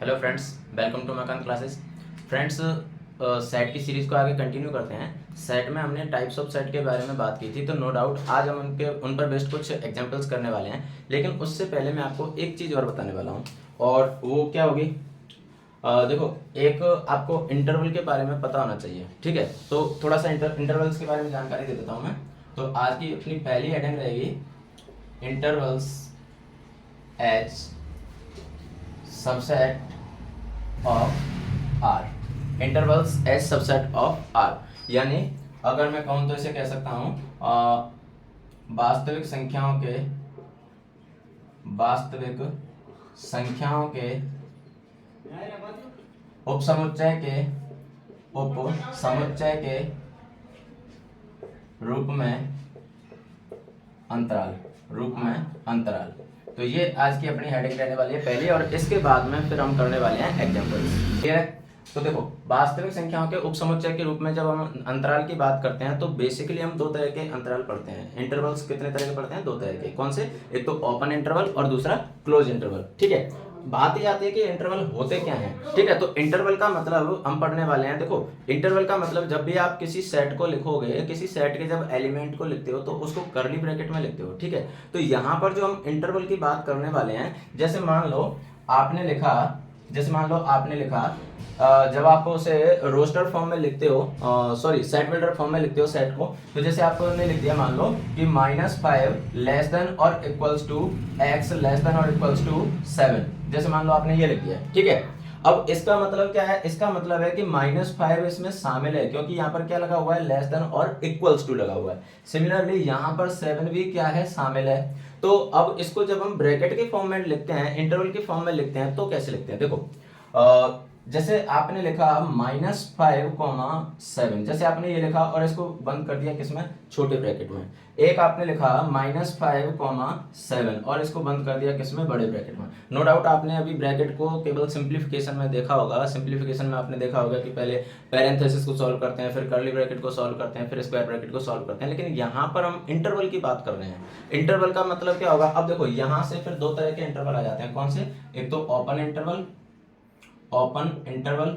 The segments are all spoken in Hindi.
हेलो फ्रेंड्स, वेलकम टू मकान क्लासेस। फ्रेंड्स, सेट की सीरीज़ को आगे कंटिन्यू करते हैं। सेट में हमने टाइप्स ऑफ सेट के बारे में बात की थी, तो नो डाउट आज हम उन पर बेस्ड कुछ एग्जांपल्स करने वाले हैं। लेकिन उससे पहले मैं आपको एक चीज़ और बताने वाला हूँ, और वो क्या होगी। देखो, एक आपको इंटरवल के बारे में पता होना चाहिए, ठीक है। तो थोड़ा सा इंटरवल्स के बारे में जानकारी दे देता हूँ मैं। तो आज की अपनी पहली हेडिंग रहेगी intervals as subset of R. Intervals as subset of R, यानी अगर मैं कहूँ तो इसे कह सकता हूँ वास्तविक संख्याओं के उपसमुच्चय के रूप में अंतराल। तो ये आज की अपनी हेडिंग रहने वाली है पहली, और इसके बाद में फिर हम करने वाले हैं एग्जांपल्स, ठीक है। तो देखो, वास्तविक संख्याओं के उपसमुच्चय के रूप में जब हम अंतराल की बात करते हैं तो बेसिकली हम दो तरह के अंतराल पढ़ते हैं। इंटरवल्स कितने तरह के पढ़ते हैं? दो तरह के। कौन से? एक तो ओपन इंटरवल और दूसरा क्लोज इंटरवल, ठीक है। बात ही आती है कि इंटरवल होते क्या हैं, ठीक है। तो इंटरवल का मतलब हम पढ़ने वाले हैं। देखो, इंटरवल का मतलब जब भी आप किसी सेट को लिखोगे, किसी सेट के जब एलिमेंट को लिखते हो तो उसको कर्ली ब्रैकेट में लिखते हो, ठीक है। तो यहाँ पर जो हम इंटरवल की बात करने वाले हैं, जैसे मान लो आपने लिखा जब आप उसे रोस्टर फॉर्म में लिखते हो, सॉरी सेट बिल्डर फॉर्म में लिखते हो सेट को, तो जैसे आपने लिख दिया, मान लो कि -5 लेस देन और equals to x less than और इक्वल्स टू 7, जैसे मान लो आपने ये लिख दिया, ठीक है। अब इसका मतलब क्या है? इसका मतलब है कि -5 इसमें शामिल है, क्योंकि यहाँ पर क्या लगा हुआ है? लेस देन और इक्वल्स टू लगा हुआ है। सिमिलरली यहाँ पर 7 भी क्या है? शामिल है। तो अब इसको जब हम ब्रैकेट के फॉर्म में लिखते हैं, इंटरवल के फॉर्म में लिखते हैं, तो कैसे लिखते हैं? देखो, जैसे आपने लिखा -5, 7, जैसे आपने ये लिखा और इसको बंद कर दिया किसमें? छोटे ब्रैकेट में। एक आपने लिखा -5, 7 और इसको बंद कर दिया किसमें? बड़े ब्रैकेट में। नो डाउट आपने अभी ब्रैकेट को केवल सिंप्लीफिकेशन में देखा होगा। सिंप्लीफिकेशन में आपने देखा होगा कि पहले पैरेंथेसिस को सॉल्व करते हैं, फिर कर्ली ब्रैकेट को सॉल्व करते हैं, फिर स्क्वायर ब्रैकेट को सॉल्व करते हैं। लेकिन यहाँ पर हम इंटरवल की बात कर रहे हैं। इंटरवल का मतलब क्या होगा? अब देखो, यहाँ से फिर दो तरह के इंटरवल आ जाते हैं। कौन से? एक तो ओपन इंटरवल,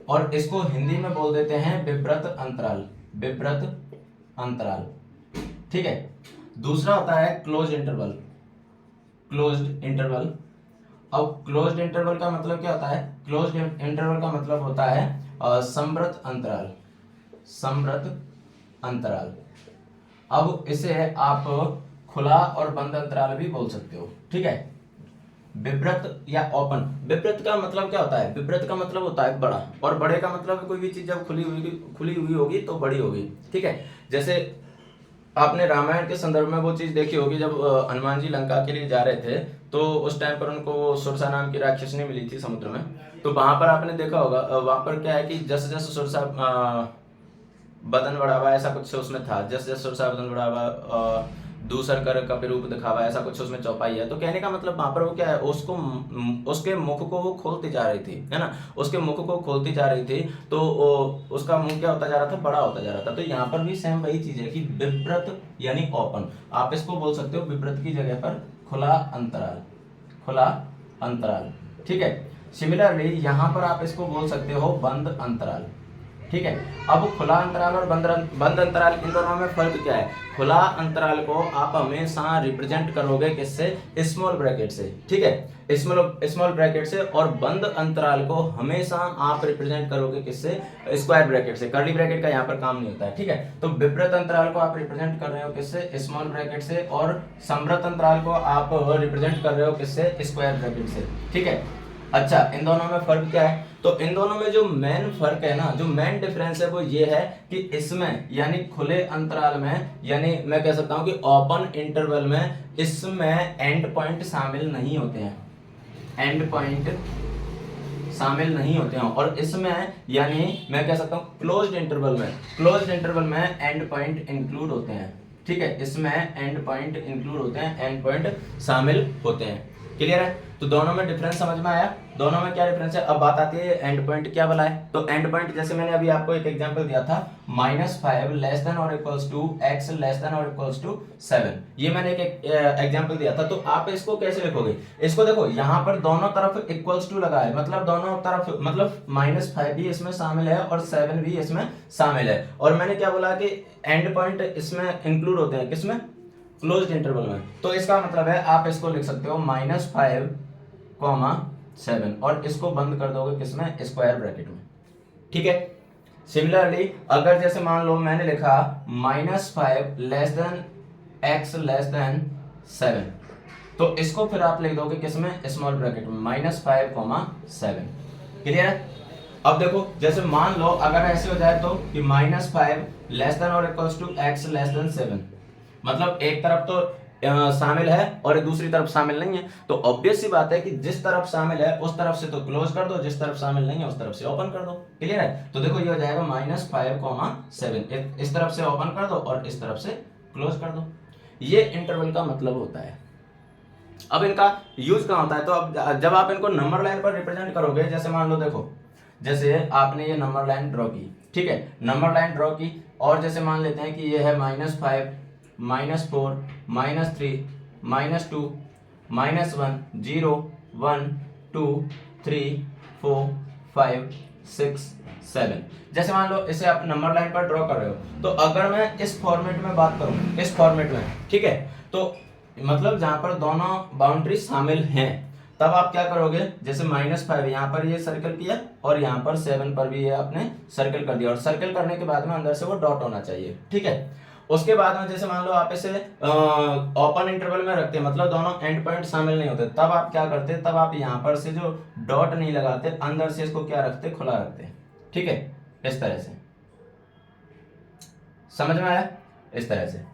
और इसको हिंदी में बोल देते हैं विवृत अंतराल, ठीक है। दूसरा होता है क्लोज्ड इंटरवल। अब क्लोज्ड इंटरवल का मतलब क्या होता है? क्लोज्ड इंटरवल का मतलब होता है समृत अंतराल। अब इसे आप खुला और बंद अंतराल भी बोल सकते हो, ठीक है। विवृत या ओपन। विवृत का मतलब क्या होता है? विवृत का मतलब होता है बड़ा, और बड़े का मतलब कोई भी चीज जब खुली हुई होगी तो बड़ी होगी, ठीक है। जैसे आपने रामायण के संदर्भ में वो चीज देखी होगी, जब हनुमान जी लंका के लिए जा रहे थे, तो उस टाइम पर उनको सुरसा नाम की राक्षसनी मिली थी समुद्र में। तो वहां पर आपने देखा होगा, वहां पर क्या है कि जस जस सुरसा बदन बढ़ावा, ऐसा कुछ उसमें था। जस जस सुरसा बदन बढ़ावा दूसर कर कपि रूप दिखावा, ऐसा कुछ उसमें चौपाई है। तो कहने का मतलब वहां पर वो क्या है, उसके मुख को वो खोलती जा रही थी, है ना। उसके मुख को खोलती जा रही थी, तो उसका मुंह क्या होता जा रहा था? बड़ा होता जा रहा था। तो यहाँ पर भी सेम वही चीज है कि विवृत यानी ओपन, आप इसको बोल सकते हो विवृत की जगह पर खुला अंतराल, ठीक है। सिमिलरली यहाँ पर आप इसको बोल सकते हो बंद अंतराल, ठीक है। अब खुला अंतराल और बंद अंतराल, इन दोनों में फर्क क्या है? खुला अंतराल को आप हमेशा रिप्रेजेंट करोगे किससे? स्मॉल ब्रैकेट से, ठीक है। स्मॉल ब्रैकेट से। और बंद अंतराल को हमेशा आप रिप्रेजेंट करोगे किससे? स्क्वायर ब्रैकेट से। कर्ली ब्रैकेट का यहाँ पर काम नहीं होता है, ठीक है। तो विवृत अंतराल को आप रिप्रेजेंट कर रहे हो किससे? स्मॉल ब्रैकेट से। और समृत अंतराल को आप रिप्रेजेंट कर रहे हो किससे? स्क्वायर ब्रैकेट से, ठीक है। अच्छा, इन दोनों में फर्क क्या है? तो इन दोनों में जो मेन फर्क है ना, जो मेन डिफरेंस है, वो ये है कि इसमें यानी खुले अंतराल में, यानी मैं कह सकता हूं कि ओपन इंटरवल में, इसमें एंड पॉइंट शामिल नहीं होते हैं। और इसमें यानी मैं कह सकता हूं क्लोज्ड इंटरवल में एंड पॉइंट इंक्लूड होते हैं, ठीक है। इसमें एंड पॉइंट इंक्लूड होते हैं, एंड पॉइंट शामिल होते हैं। क्लियर है? तो दोनों में डिफरेंस समझ में आया? दोनों में क्या डिफरेंस है? अब बात आती है एंड पॉइंट क्या वाला है। तो एंड पॉइंट जैसे मैंने अभी आपको एक एग्जांपल दिया था -5 लेस देन और equals to x less than और इक्वल्स टू 7, ये मैंने एक एग्जांपल दिया था। तो आप इसको कैसे लिखोगे? इसको देखो यहाँ पर दोनों तरफ इक्वल्स टू लगा है, मतलब दोनों तरफ मतलब -5 भी इसमें शामिल है और 7 भी इसमें शामिल है। और मैंने क्या बोला कि एंड पॉइंट इसमें इंक्लूड होते हैं, किसमें? क्लोज्ड इंटरवल में। तो इसका मतलब है आप इसको लिख सकते हो -5, 7 और इसको बंद कर दोगे किसमें? स्क्वायर ब्रैकेट में। ठीक है। सिमिलरली अगर जैसे मान लो मैंने लिखा -5 less then x less than 7, तो इसको फिर आप लिख दोगे किसमें? स्मॉल ब्रैकेट में, -5, 7। क्लियर है? अब देखो जैसे मान लो अगर ऐसे हो जाए तो कि -5 लेस देन और equals to x less than 7, मतलब एक तरफ तो शामिल है और दूसरी तरफ शामिल नहीं है, तो ऑब्वियस सी बात है कि जिस तरफ शामिल है उस तरफ से तो क्लोज कर दो, जिस तरफ शामिल नहीं है उस तरफ से ओपन कर दो। क्लियर है? तो देखो ये हो जाएगा -5, 7, इस तरफ से ओपन कर दो और इस तरफ से क्लोज कर दो। ये इंटरवल का मतलब होता है। अब इनका यूज कहाँ होता है? तो अब जब आप इनको नंबर लाइन पर रिप्रेजेंट करोगे, जैसे मान लो देखो जैसे आपने ये नंबर लाइन ड्रॉ की, ठीक है, नंबर लाइन ड्रॉ की, और जैसे मान लेते हैं कि ये है -5, -4, -3, -2, -1, 0, 1, 2, 3, 4, 5, 6, 7। जैसे मान लो इसे आप नंबर लाइन पर ड्रॉ कर रहे हो, तो अगर मैं इस फॉर्मेट में बात करूं, इस फॉर्मेट में, ठीक है, तो मतलब जहां पर दोनों बाउंड्री शामिल हैं, तब आप क्या करोगे? जैसे -5 यहाँ पर ये सर्कल किया और यहाँ पर 7 पर भी ये आपने सर्कल कर दिया, और सर्कल करने के बाद में अंदर से वो डॉट होना चाहिए। ठीक है। उसके बाद में जैसे मान लो आप इसे ओपन इंटरवल में रखते हैं, मतलब दोनों एंड पॉइंट शामिल नहीं होते, तब आप क्या करते? तब आप यहाँ पर से जो डॉट नहीं लगाते, अंदर से इसको क्या रखते? खुला रखते। ठीक है, इस तरह से। समझ में आया? इस तरह से।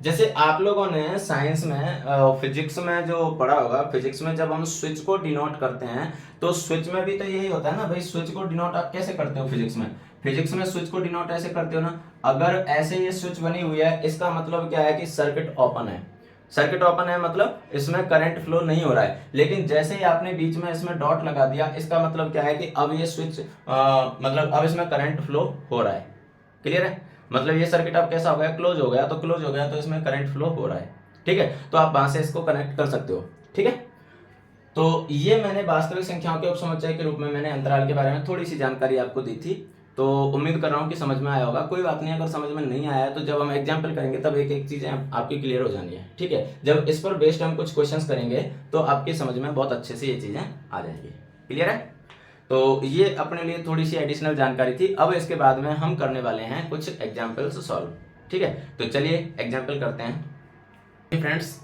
जैसे आप लोगों ने साइंस में फिजिक्स में जो पढ़ा होगा, फिजिक्स में जब हम स्विच को डिनोट करते हैं, तो स्विच में भी तो यही होता है ना भाई। स्विच को डिनोट आप कैसे करते हो फिजिक्स में? फिजिक्स में स्विच को डिनोट ऐसे करते हो ना, अगर ऐसे ये स्विच बनी हुई है, इसका मतलब क्या है कि सर्किट ओपन है। सर्किट ओपन है मतलब इसमें करंट फ्लो नहीं हो रहा है, लेकिन जैसे ही आपने बीच में इसमें डॉट लगा दिया, इसका मतलब क्या है कि अब ये स्विच मतलब अब इसमें करंट फ्लो हो रहा है। क्लियर है? मतलब ये सर्किट अब कैसा हो गया? क्लोज हो गया। तो क्लोज हो गया तो इसमें करंट फ्लो हो रहा है। ठीक है, तो आप वहां से इसको कनेक्ट कर सकते हो। ठीक है, तो ये मैंने वास्तविक संख्याओं के उपसमुच्चय के रूप में मैंने अंतराल के बारे में थोड़ी सी जानकारी आपको दी थी। तो उम्मीद कर रहा हूँ कि समझ में आया होगा। कोई बात नहीं, अगर समझ में नहीं आया तो जब हम एग्जाम्पल करेंगे तब एक एक चीजें आपकी क्लियर हो जानी है। ठीक है, जब इस पर बेस्ड हम कुछ क्वेश्चंस करेंगे तो आपकी समझ में बहुत अच्छे से ये चीजें आ जाएंगी। क्लियर है? तो ये अपने लिए थोड़ी सी एडिशनल जानकारी थी। अब इसके बाद में हम करने वाले हैं कुछ एग्जाम्पल्स सॉल्व। ठीक है, तो चलिए एग्जाम्पल करते हैं। फ्रेंड्स,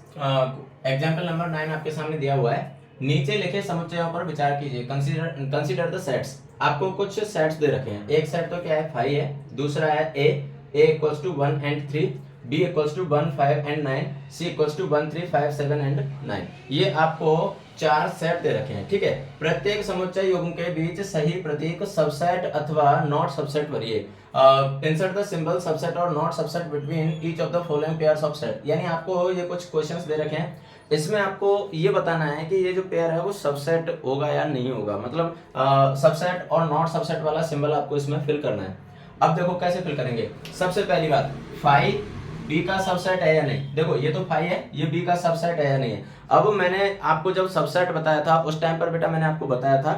एग्जाम्पल नंबर 9 आपके सामने दिया हुआ है। नीचे लिखे समुच्चयों पर विचार कीजिए। Consider the sets. आपको कुछ सेट्स दे रखे हैं। एक सेट तो क्या है? 5 है। दूसरा है a equals to 1 and 3, b equals to 1, 5 and 9, c equals to 1, 3, 5, 7 and 9। ये आपको 4 सेट दे रखे हैं। ठीक है, प्रत्येक समुच्चय युग्म के बीच सही प्रतीक सबसेट अथवा नॉट सबसेट भरिए। इंसर्ट द सिंबल सबसेट और not subset between each of the following pairs of set. यानी आपको ये कुछ क्वेश्चंस दे रखे हैं, इसमें आपको ये बताना है कि ये जो पेयर है वो सबसेट होगा या नहीं होगा। मतलब सबसेट और नॉट सबसेट वाला सिंबल आपको इसमें फिल करना है। अब देखो कैसे फिल करेंगे। सबसे पहली बात, 5 बी का सबसेट है या नहीं। देखो ये तो 5 है, ये बी का सबसेट है या नहीं है। अब मैंने आपको जब सबसेट बताया था उस टाइम पर बेटा मैंने आपको बताया था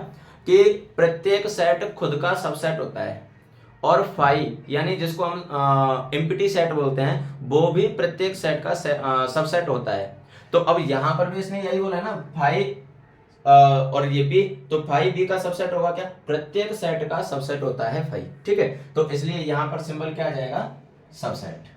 कि प्रत्येक सेट खुद का सबसेट होता है, और 5 यानी जिसको हम एम्प्टी सेट बोलते हैं, वो भी प्रत्येक सेट का सबसेट होता है। तो अब यहां पर भी इसने यही बोला है ना, 5 और ये भी, तो 5 बी का सबसेट होगा क्या? प्रत्येक सेट का सबसेट होता है 5। ठीक है, तो इसलिए यहां पर सिंबल क्या आ जाएगा? सबसेट।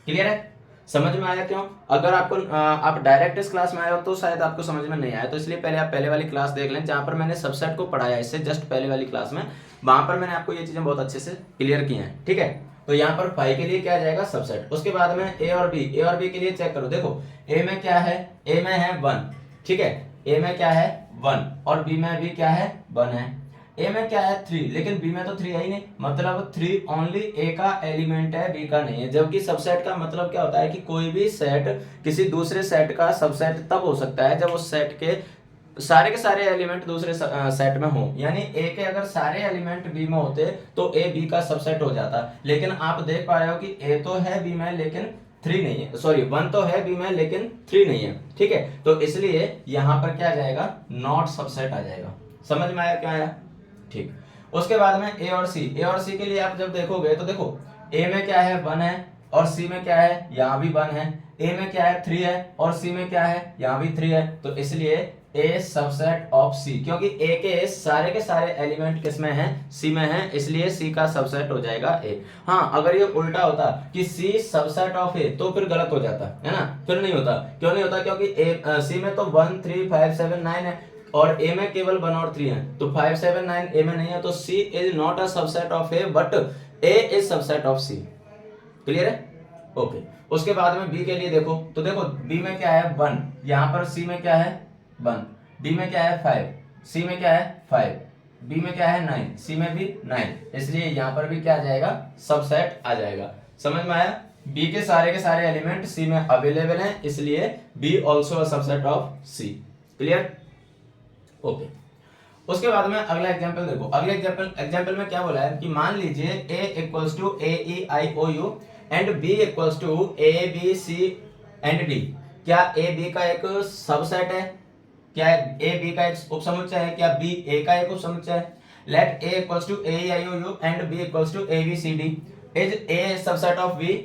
क्लियर है? समझ में आया? क्यों? अगर आपको आप डायरेक्ट इस क्लास में आए हो तो शायद आपको समझ में नहीं आया, तो इसलिए पहले आप पहले वाली क्लास देख लें जहां पर मैंने सबसेट को पढ़ाया। इससे जस्ट पहले वाली क्लास में, वहां पर मैंने आपको ये चीजें बहुत अच्छे से क्लियर की हैं। ठीक है, तो यहाँ पर 5 के लिए क्या आ जाएगा? सबसेट। उसके बाद में ए और बी के लिए चेक करो। देखो ए में क्या है? ए में है 1। ठीक है, ए में क्या है? 1, और बी में भी क्या है? 1 है। ए में क्या है 3, लेकिन बी में तो 3 है ही नहीं, मतलब 3 ओनली ए का एलिमेंट है, बी का नहीं है। जबकि सबसेट का मतलब क्या होता है कि कोई भी सेट किसी दूसरे सेट का सबसेट तब हो सकता है जब उस सेट के सारे एलिमेंट दूसरे सेट में हो। यानी ए के अगर सारे एलिमेंट बी में होते तो ए बी का सबसेट हो जाता। लेकिन आप देख पा रहे हो कि ए तो है बी में लेकिन 3 नहीं है, सॉरी 1 तो है बी में लेकिन 3 नहीं है, ठीक है। तो इसलिए यहां पर क्या आ जाएगा, नॉट सबसेट आ जाएगा। समझ में आया क्या आया, ठीक। उसके बाद में ए और सी के लिए आप जब देखोगे तो देखो ए में क्या है 1 है और सी में क्या है, यहाँ भी 1 है। ए में क्या है 3 है और सी में क्या है, यहाँ भी 3 है। तो इसलिए ए सबसेट ऑफ सी, क्योंकि ए के सारे एलिमेंट किसमें हैं, सी में हैं, इसलिए सी का सबसेट हो जाएगा ए। हाँ, अगर ये उल्टा होता कि सी सबसेट ऑफ ए तो फिर गलत हो जाता है ना, फिर नहीं होता। क्यों नहीं होता, क्योंकि सी में तो 1 3 5 7 9 है और ए में केवल 1 और 3 है, तो 5 7 9 ए में नहीं है। तो C is not a subset of A but A is subset of C. Clear है, ओके। उसके बाद में बी के लिए देखो तो देखो बी में क्या है 1, यहां पर सी में क्या है 1, डी में क्या है 5, सी में क्या है 5, बी में क्या है 9, सी में भी 9, इसलिए यहां पर भी क्या आ जाएगा, सबसेट आ जाएगा। समझ में आया, बी के सारे एलिमेंट सी में अवेलेबल हैं, इसलिए B also a subset of C. Clear, okay. उसके बाद में अगला एग्जांपल देखो। अगले एग्जांपल में क्या बोला है कि मान लीजिए a equals to A E I O U and b equals to A B C and D. क्या a b का एक सबसेट है, क्या a b का एक उपसमुच्चय है, क्या b a का एक उपसमुच्चय है। Let a equals to A E I O U and b equals to A B C D. Is a subset of b,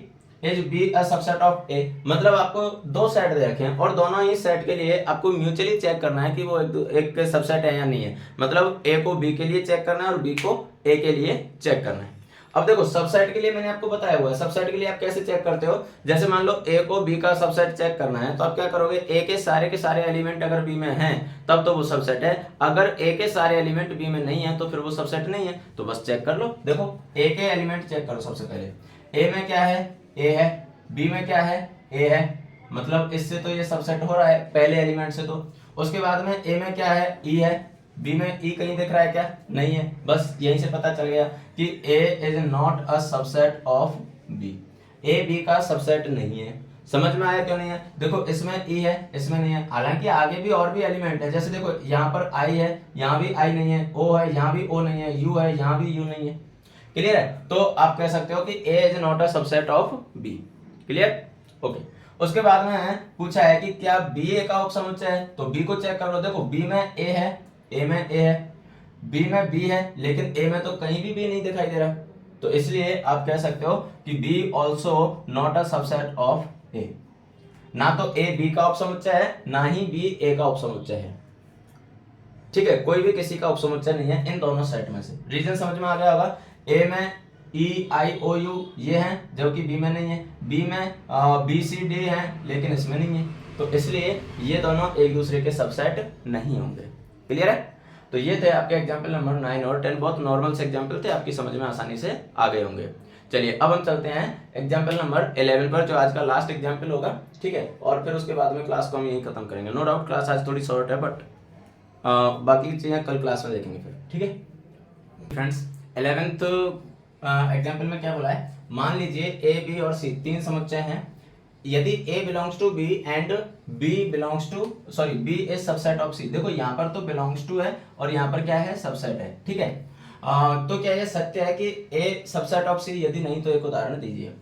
is B a subset of A. मतलब आपको दो सेट दे रखे हैं और दोनों ही सेट के लिए आपको म्यूचुअली चेक करना है कि वो एक सबसेट है या नहीं है। मतलब ए को बी के लिए चेक करना है और बी को ए के लिए चेक करना है। अब देखो सबसेट के लिए मैंने आपको बताया हुआ है, सबसेट के लिए आप कैसे चेक करते हो। जैसे मान लो ए को बी का सबसेट चेक करना है तो आप क्या करोगे, ए के सारे एलिमेंट अगर बी में हैं तब तो वो सबसेट है, अगर ए के सारे एलिमेंट बी में नहीं है तो फिर वो सबसेट नहीं है। तो बस चेक कर लो, देखो ए के एलिमेंट चेक करो। सबसे पहले ए में क्या है, ए है, बी में क्या है, ए है, मतलब इससे तो ये सबसेट हो रहा है पहले एलिमेंट से। तो उसके बाद में ए में क्या है, ई है, बी में ई कहीं दिख रहा है क्या, नहीं है। बस यहीं से पता चल गया कि A is not a subset of B, A B का सबसेट नहीं है। समझ में आया क्यों नहीं है। देखो इसमें ई है, इसमें नहीं है, हालांकि आगे भी और भी एलिमेंट है। जैसे देखो यहाँ पर आई है, यहाँ भी आई नहीं है, ओ है, यहाँ भी ओ नहीं है, यू है, यहाँ भी यू नहीं है। क्लियर है, तो आप कह सकते हो कि A is not a subset of B। Clear, okay. उसके बाद में पूछा है कि क्या B A का उपसमुच्चय है, तो B को चेक कर लो। देखो B में A है, A में A है, B में B है, लेकिन A में तो कहीं भी B नहीं दिखाई दे रहा, तो इसलिए आप कह सकते हो कि B also not a subset of A। ना तो A B का उपसमुच्चय है, ना ही B A का उपसमुच्चय है। ठीक है, कोई भी किसी का उपसमुच्चय नहीं है इन दोनों सेट में से। रीजन समझ में आ गया होगा। ए में ई आई ओ यू ये हैं जबकि बी में नहीं है, बी में बी सी डी है लेकिन इसमें नहीं है, तो इसलिए ये दोनों एक दूसरे के सबसेट नहीं होंगे। क्लियर है, तो ये थे आपके एग्जाम्पल नंबर 9 और 10। बहुत नॉर्मल से एग्जाम्पल थे, आपकी समझ में आसानी से आ गए होंगे। चलिए अब हम चलते हैं एग्जाम्पल नंबर 11 पर, जो आज का लास्ट एग्जाम्पल होगा। ठीक है, और फिर उसके बाद में क्लास को हम यही खत्म करेंगे। नो डाउट क्लास आज थोड़ी शॉर्ट है, बट बाकी चीजें कल क्लास में देखेंगे फिर। ठीक है फ्रेंड्स, 11th एग्जाम्पल में क्या बोला है, मान लीजिए ए बी और सी तीन समुच्चय हैं। यदि A belongs to B and B belongs to B is subset of C। देखो यहाँ पर तो बिलोंग्स टू है और यहाँ पर क्या है, सबसेट है। ठीक है, तो क्या ये सत्य है कि A सबसेट ऑफ C। यदि नहीं तो एक उदाहरण दीजिए।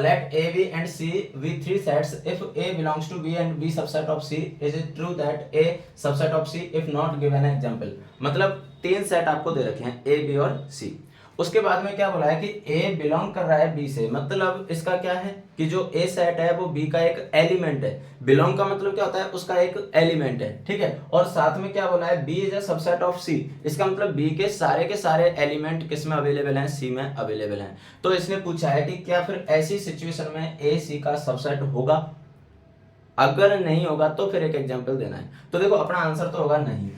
Let A B and C with three sets if A belongs to B and B subset of C is it true that A subset of C if not given an example। मतलब तीन सेट आपको दे रखे हैं A B और C। उसके बाद में क्या बोला है कि A बिलोंग कर रहा है B से, मतलब इसका क्या है कि जो A सेट है वो B का एक एलिमेंट है। बिलोंग का मतलब क्या होता है, उसका एक एलिमेंट है। ठीक है, और साथ में क्या बोला है, B is a subset of C। इसका मतलब B के सारे एलिमेंट किस में अवेलेबल हैं, C में अवेलेबल हैं। तो इसने पूछा है कि क्या फिर ऐसी सिचुएशन में A C का सबसेट होगा। अगर नहीं होगा तो फिर एक एग्जाम्पल देना है। तो देखो अपना आंसर तो होगा नहीं।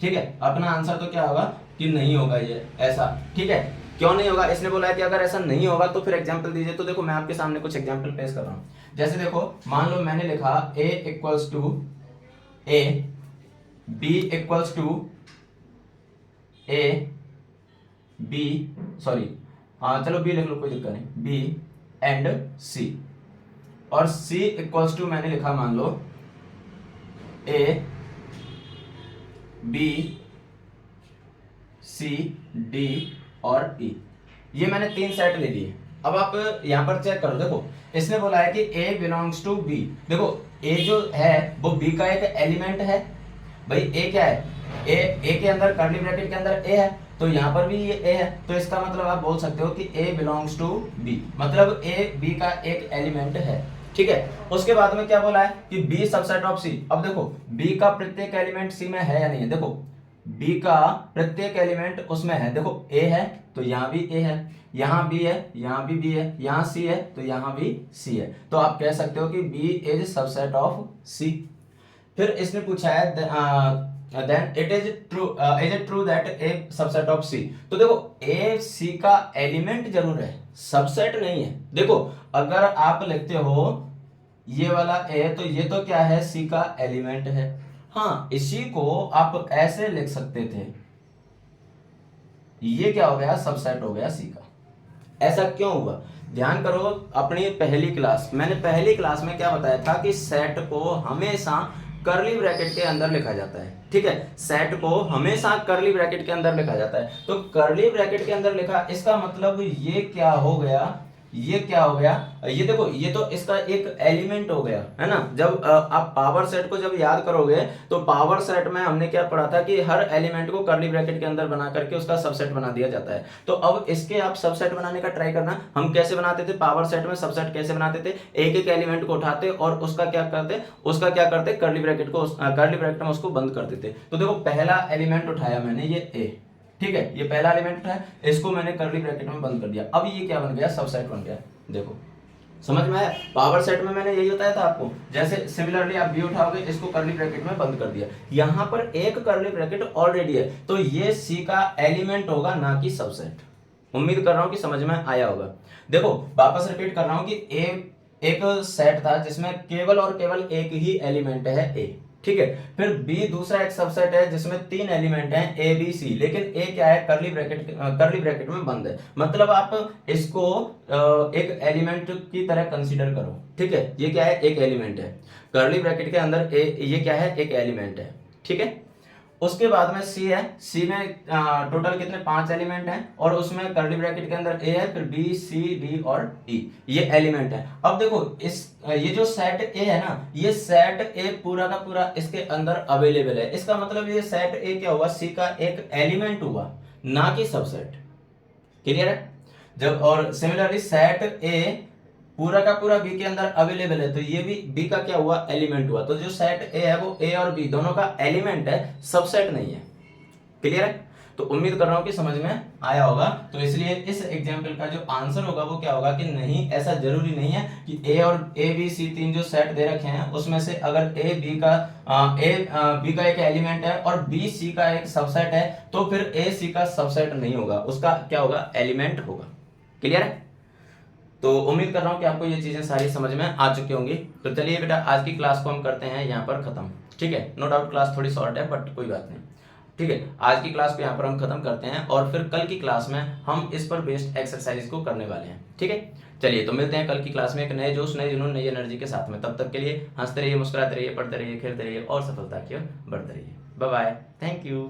ठीक है, अपना आंसर तो क्या होगा कि नहीं होगा ये ऐसा। ठीक है, क्यों नहीं होगा, इसने बोला है कि अगर ऐसा नहीं होगा तो फिर एग्जांपल दीजिए। तो देखो मैं आपके सामने कुछ एग्जांपल पेश कर रहा हूं। जैसे देखो मान लो मैंने लिखा a equals to a, b equals to a, B, sorry हाँ चलो बी लिख लो, कोई दिक्कत नहीं, बी एंड सी, और सी इक्वल्स टू मैंने लिखा मान लो ए बी सी डी और ई, ये मैंने 3 सेट ले लिए। अब आप यहां पर चेक करो, देखो इसने बोला है कि ए बिलोंग्स टू बी, देखो ए जो है वो बी का एक एलिमेंट है, भाई ए क्या है, ए के अंदर कर्ली ब्रैकेट के अंदर ए है, तो यहाँ पर भी ये ए है, तो इसका मतलब आप बोल सकते हो कि ए बिलोंग्स टू बी, मतलब ए बी का एक एलिमेंट है, ठीक है। उसके बाद में क्या बोला है कि बी सबसेट ऑफ सी, अब देखो बी का प्रत्येक एलिमेंट सी में है या नहीं है, देखो बी का प्रत्येक एलिमेंट उसमें है, देखो ए है तो यहाँ भी ए है, यहाँ बी है, यहाँ भी बी है, यहाँ सी है तो यहाँ भी सी है, तो आप कह सकते हो कि B is subset of C. फिर इसने पूछा है then it is true that A subset of C, तो देखो ए सी का एलिमेंट जरूर है, सबसेट नहीं है। देखो अगर आप लिखते हो ये वाला ए, तो ये तो क्या है, सी का एलिमेंट है। हाँ, इसी को आप ऐसे लिख सकते थे, ये क्या हो गया, सबसेट हो गया सी का। ऐसा क्यों हुआ, ध्यान करो, अपनी पहली क्लास, मैंने पहली क्लास में क्या बताया था कि सेट को हमेशा कर्ली ब्रैकेट के अंदर लिखा जाता है, ठीक है, सेट को हमेशा कर्ली ब्रैकेट के अंदर लिखा जाता है। तो कर्ली ब्रैकेट के अंदर लिखा, इसका मतलब ये क्या हो गया, ये क्या हो गया, ये देखो ये तो इसका एक एलिमेंट हो गया है ना। जब आप पावर सेट को जब याद करोगे तो पावर सेट में हमने क्या पढ़ा था कि हर एलिमेंट को कर्ली ब्रैकेट के अंदर बना करके उसका सबसेट बना दिया जाता है। तो अब इसके आप सबसेट बनाने का ट्राई करना, हम कैसे बनाते थे पावर सेट में सबसेट कैसे बनाते थे, एक एक एलिमेंट को उठाते और उसका क्या करते कर्ली ब्रैकेट में उसको बंद कर देते। तो देखो पहला एलिमेंट उठाया मैंने ये ए, ठीक है, ये पहला एलिमेंट है, इसको मैंने कर्ली ब्रैकेट में बंद कर दिया, अब ये क्या बन गया, सबसेट बन गया। देखो समझ में आया, पावर सेट में मैंने यही बताया था आपको, जैसे सिमिलरली आप बी उठाओगे, इसको कर्ली ब्रैकेट में बंद कर दिया, यहां पर एक कर्ली ब्रैकेट ऑलरेडी है, तो ये सी का एलिमेंट होगा ना कि सबसेट। उम्मीद कर रहा हूं कि समझ में आया होगा। देखो वापस रिपीट कर रहा हूं कि ए एक सेट था जिसमें केवल और केवल एक ही एलिमेंट है ए, ठीक है। फिर बी दूसरा एक सबसेट है जिसमें 3 एलिमेंट हैं ए बी सी, लेकिन ए क्या है, कर्ली ब्रैकेट में बंद है, मतलब आप इसको एक एलिमेंट की तरह कंसीडर करो, ठीक है। ये क्या है, एक एलिमेंट है, कर्ली ब्रैकेट के अंदर ये क्या है, एक एलिमेंट है, ठीक है। उसके बाद में सी है, सी में टोटल कितने 5 एलिमेंट हैं, और उसमें कर्ली ब्रैकेट के अंदर ए है, फिर बी सी डी और ई, ये एलिमेंट है। अब देखो ये जो सेट ए है ना, ये सेट ए पूरा का पूरा इसके अंदर अवेलेबल है, इसका मतलब ये सेट ए क्या हुआ, सी का एक एलिमेंट हुआ, ना कि सबसेट। क्लियर है। जब और सिमिलरली सेट ए पूरा का पूरा बी के अंदर अवेलेबल है, तो ये भी बी का क्या हुआ, एलिमेंट हुआ। तो जो सेट ए है वो ए और बी दोनों का एलिमेंट है, सबसेट नहीं है। क्लियर है। तो उम्मीद कर रहा हूं कि समझ में आया होगा। तो इसलिए इस एग्जाम्पल का जो आंसर होगा वो क्या होगा कि नहीं, ऐसा जरूरी नहीं है कि ए और ए बी सी 3 जो सेट दे रखे हैं उसमें से अगर ए बी का एक एलिमेंट है और बी सी का एक सबसेट है, तो फिर ए सी का सबसेट नहीं होगा, उसका क्या होगा, एलिमेंट होगा। क्लियर है। तो उम्मीद कर रहा हूं कि आपको ये चीजें सारी समझ में आ चुकी होंगी। तो चलिए बेटा आज की क्लास को हम करते हैं यहाँ पर खत्म, ठीक है। नो डाउट क्लास थोड़ी शॉर्ट है बट कोई बात नहीं, ठीक है। आज की क्लास को यहाँ पर हम खत्म करते हैं और फिर कल की क्लास में हम इस पर बेस्ड एक्सरसाइज को करने वाले हैं, ठीक है। चलिए तो मिलते हैं कल की क्लास में एक नए जोश, नए जुनून, नई एनर्जी के साथ में। तब तक के लिए हंसते रहिए, मुस्कुराते रहिए, पढ़ते रहिए, खेलते रहिए और सफलता की ओर बढ़ते रहिए। Bye bye, thank you.